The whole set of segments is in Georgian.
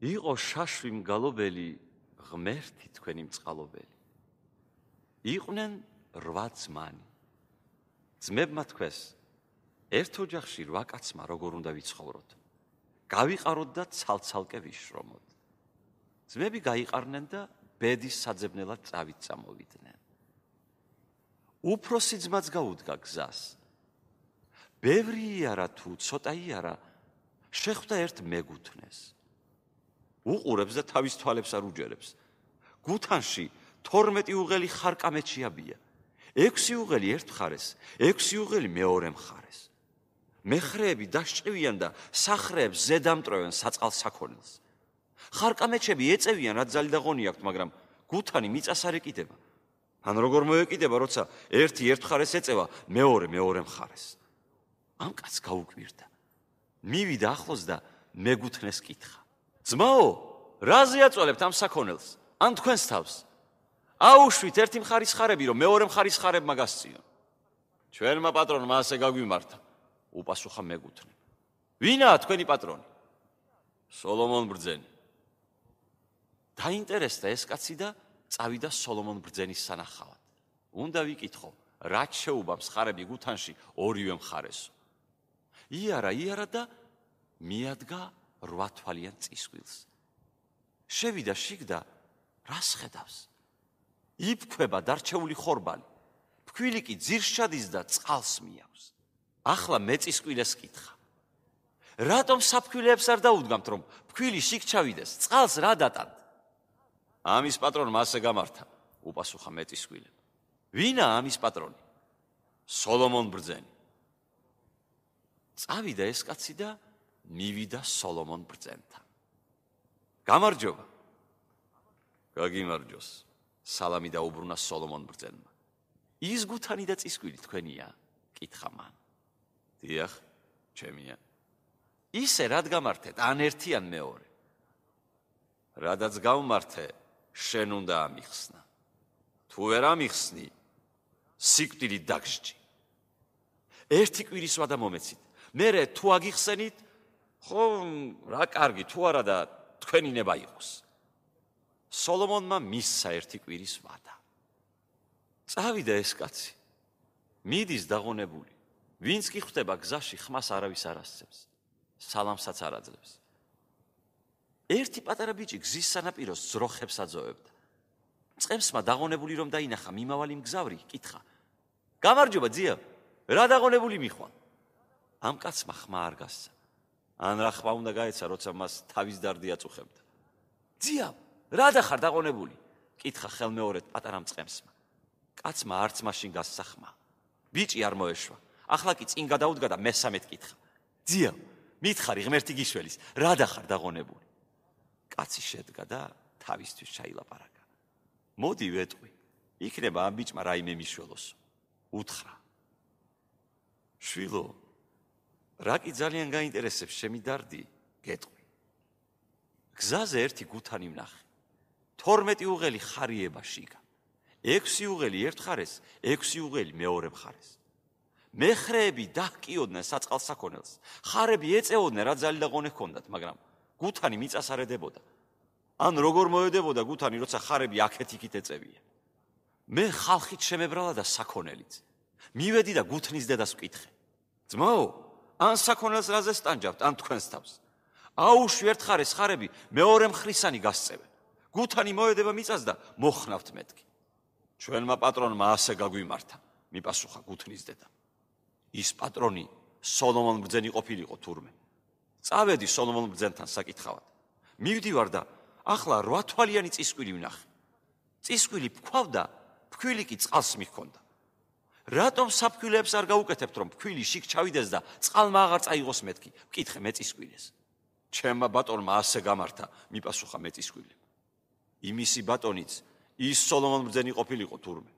იყო შაშვი მგალობელი, ღმერთი თქვენი მწყალობელი. იყვნენ 8 ძმანი. ძმებმა თქვეს, ერთ ოჯახში 8 კაცმა როგორ უნდა ვიცხოვროთ. გავიყაროთ და ცალ-ცალკე ვიშრომოთ. ძმები გაიყარნენ და ბედის საძებნელად წავით წამოვიდნენ. უფროსი ძმაც გაუდგა გზას. ბევრი იარა თუ ცოტა იარა, შეხვდა ერთ მეგუთნეს. უყურებს და თავის თვალებს არ უჯერებს. გუთანში 12 უღელი ხარკამეთში აბია. 6 უღელი ერთ მხარეს, 6 უღელი მეორე მხარეს. მეხრეები დასჭივიან და სახრეებს ზედამტრევენ საწყალ საქონელს. ხარკამეთები ეწევიან, რაც ძალი და ღონი აქვთ, მაგრამ გუთანი მიწას არ ეკიდება. ან როგორ მოეკიდება, როცა ერთი ერთ მხარეს ეწევა, მეორე მხარეს. ამ კაცს გაუკვირდა. მივიდა ახლოს და მეგუთნეს კითხა. ძმაო, რაზე აწვალებთ ამ საქონელს? ან თქვენს თავს? აუშვით ერთი მხარის ხარები, რომ მეორე მხარის ხარებმა გასწიონ. ჩვენმა პატრონმა ასე გაგვიმართა, უპასუხა მეგუთნე. ვინაა თქვენი პატრონი? სოლომონ ბრძენი. დაინტერესდა ეს კაცი და წავიდა სოლომონ ბრძენის სანახავად. უნდა ვიკითხო, რაც შეუბამს ხარები გუთანში ორივე მხარესო. იარა და მიადგა 8 თვალიან წისქვილს. შევიდა შიგ და რას ხედავს? იფქვება დარჩეული ხორბალი. ფქვილი კი ძირს ჩადის და წყალს მიავს. ახლა მეწისქვილეს კითხა. რატომ საფქვილეებს არ დაუდგამთ, რომ ფქვილი შიგ ჩავიდეს? წყალს რა დატანთ? ამის პატრონმა ასე გამართა, უპასუხა მეწისქვილემ. ვინაა ამის პატრონი? სოლომონ ბრძენი. წავიდა ეს კაცი და მივიდა სოლომონ ბრძენთან. გამარჯობა. გაგიმარჯოს. სალამი დაუბრუნა სოლომონ ბრძენმა. ის გუთანი და წისქვილი თქვენია? კითხა მან. დიახ, ჩემია. ისე რად გამართეთ, ან ერთი ან მეორე? რადაც გავმართე, შენ უნდა ამიხსნა. თუ ვერ ამიხსნი, სიკვდილით დაგსჯი. ერთი კვირის ვადა მომეცით. მერე თუ აგიხსენით, ხო, რა კარგი, თუ არა და თქვენი ნება იყოს. სოლომონმა მისცა ერთი კვირის ვადა. წავიდა ეს კაცი. მიდის დაღონებული. ვინც კი ხვდება გზაში, ხმას არავის არ ასცემს. სალამსაც არ აძლევს. ერთი პატარა ბიჭი გზის სანაპიროს ძროხებს აძოვებდა. წყემსმა დაღონებული რომ დაინახა მიმავალი მგზავრი, კითხა. გამარჯობა ძია, რა დაღონებული მიხვალ? ამ კაცმა ხმა არ გასცა. ან რა ხმა უნდა გაეცა, როცა მას თავის დარდი აწუხებდა. ძია, რა დახარ დაღონებული? კითხა ხელმეორედ პატარა მწყემსმა. კაცმა არც მაშინ გასცა ხმა. ბიჭი არ მოეშვა. ახლა კი წინ გადაუდგა და მესამედ კითხა. ძია, მითხარი ღმერთი გიშველის, რა დახარ დაღონებული? კაცი შედგა და თავისთვის ჩაილაპარაკა. მოდი ვეტყვი, იქნება ამ ბიჭმა რაიმე მიშველოსო. უთხრა. შვილო, რა კი ძალიან გაინტერესებს შემი დარდი, გეტყვი. გზაზე ერთი გუთანი ვნახე. 12 უღელი ხარიება შიგა. 6 უღელი ერთ მხარეს, 6 უღელი მეორე მხარეს. მეხრეები დაჰკიოდნენ საწყალ საქონელს. ხარები ეწეოდნენ, რა ძალი და ღონე ჰქონდათ, მაგრამ გუთანი მიწას არ ედებოდა. ან როგორ მოედებოდა გუთანი, როცა ხარები აქეთ-იქით ეწევია. მე ხალხით შემებრალა და საქონელიც. მივედი და გუთნის დედას ვკითხე. ძმაო, ან საქონელს რაზე სტანჯავთ, ან თქვენს თავს? აუშვი ერთ ხარეს ხარები მეორე მხრისანი გასწევენ. გუთანი მოედება მიწას და მოხნავთ მეთქი. ჩვენმა პატრონმა ასე გაგვიმართა, მიპასუხა გუთნის დედა. ის პატრონი სოლომონ ბრძენი ყოფილიყო თურმე. წავედი სოლომონ ბრძენთან საკითხავად. მივდივარ და ახლა 8 თვალიანი წისქვილი ვნახე. წისქვილი ფქვავდა, ფქვილი კი წყალს მიჰქონდა. რატომ საფქვილეებს არ გაუკეთებთ, რომ ფქვილი შიგ ჩავიდეს და წყალმა აღარ წაიღოს მეთქი? ვკითხე მეწისქვილეს. ჩემმა ბატონმა ასე გამართა, მიპასუხა მეწისქვილემ. იმისი ბატონიც ის სოლომონ ბრძენი ყოფილიყო თურმე.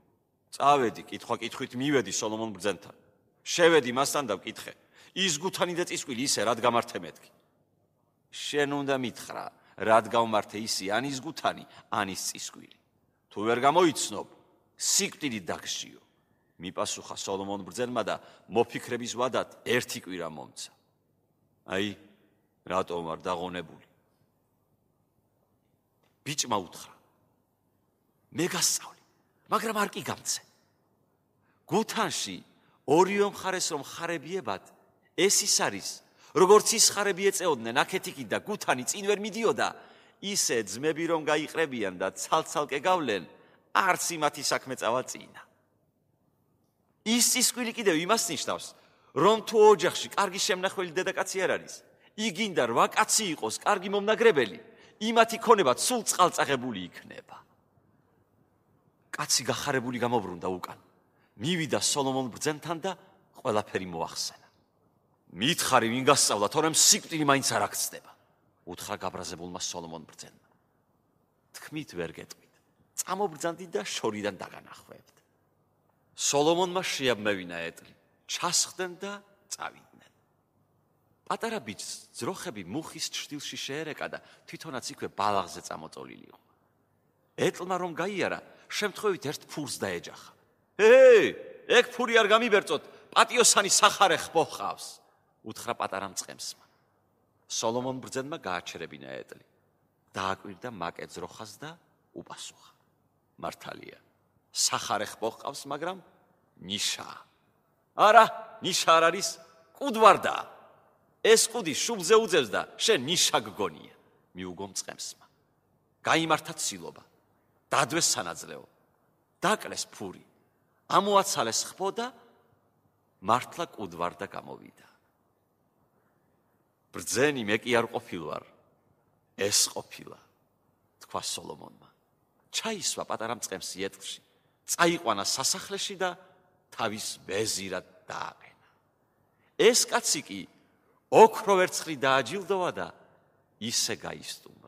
წავედი, კითხვა-კითხვით მივედი სოლომონ ბრძენთან. შევედი მასთან და ვკითხე, ის გუთანი და წისქვილი ისე რად გამართე მეთქი? შენ უნდა მითხრა, რად გავმართე ისი ან ის გუთანი, ან ის წისქვილი. თუ ვერ გამოიცნობ, სიკვდილით დაგსჯიო. მიპასუხა სოლომონ ბრძენმა და მოფიქრების ვადად ერთი კვირა მომცა. აი, რატომ არ დაღონებული? ბიჭმა უთხრა: მე გასწავლი, მაგრამ არ კი გამცე. გუთანში ორიო მხარეს რომ ხარებიებად, ეს ის არის, როგორც ის ხარები ეწეოდნენ აქეთიკი და გუთანი წინ ვერ მიდიოდა, ისე ძმები რომ გაიყრებიან და ცალ-ცალკე გავლენ, არც იმათი საქმე წავა წინა. ის წისქვილი კიდევ იმას ნიშნავს, რომ თუ ოჯახში კარგი შემნახველი დედაკაცი არ არის, იგინდა 8 კაცი იყოს კარგი მომნაგრებელი, იმათი ქონება სულ წყალწაღებული იქნება. კაცი გახარებული გამობრუნდა უკან. მივიდა სოლომონ ბრძენთან და ყველაფერი მოახსენა. მითხარი ვინ გასწავლა, თორემ სიკვდილი მაინც არ აქცდება, უთხრა გაბრაზებულმა სოლომონ ბრძენმა. თქმით ვერ გეტყვით, წამობრძანდი და შორიდან დაგანახვევთ. სოლომონმა შეაბმევინა ეტლი, ჩასხდნენ და წავიდნენ. პატარა ბიჭს ძროხები მუხის ჩრდილში შეერეკა და თვითონაც იქვე ბალაღზე წამოწოლილი იყო. ეტლმა რომ გაიარა, შემთხვევით ერთ ფურს დაეჯახა. ეგ ფური არ გამიბერწოთ, პატიოსანი სახარე ხბო ხავს, უთხრა პატარა მწყემსმა. სოლომონ ბრძენმა გააჩერებინა ეტლი. დააკვირდა მაკე ძროხას და უპასუხა: მართალია, სახარე ხბო ხავს, მაგრამ ნიშაა. არა, ნიშა არ არის, კუდვარდაა. ეს კუდი შუბლზე უძევს და შენ ნიშა გგონია, მიუგო მწყემსმა. გაიმართა ცილობა, დადვეს სანაძლეო, დაკლეს ფური, ამოაცალეს ხბო და მართლა კუდვარდა გამოვიდა. ბრძენი მე კი არ ყოფილვარ, ეს ყოფილა, თქვა სოლომონმა. ჩაისვა პატარა მწყემსი ეტლში, წაიყვანა სასახლეში და თავის ვეზირად დააყენა. ეს კაცი კი ოქრო ვერცხლი დააჯილდოვა და ისე გაისტუმრა.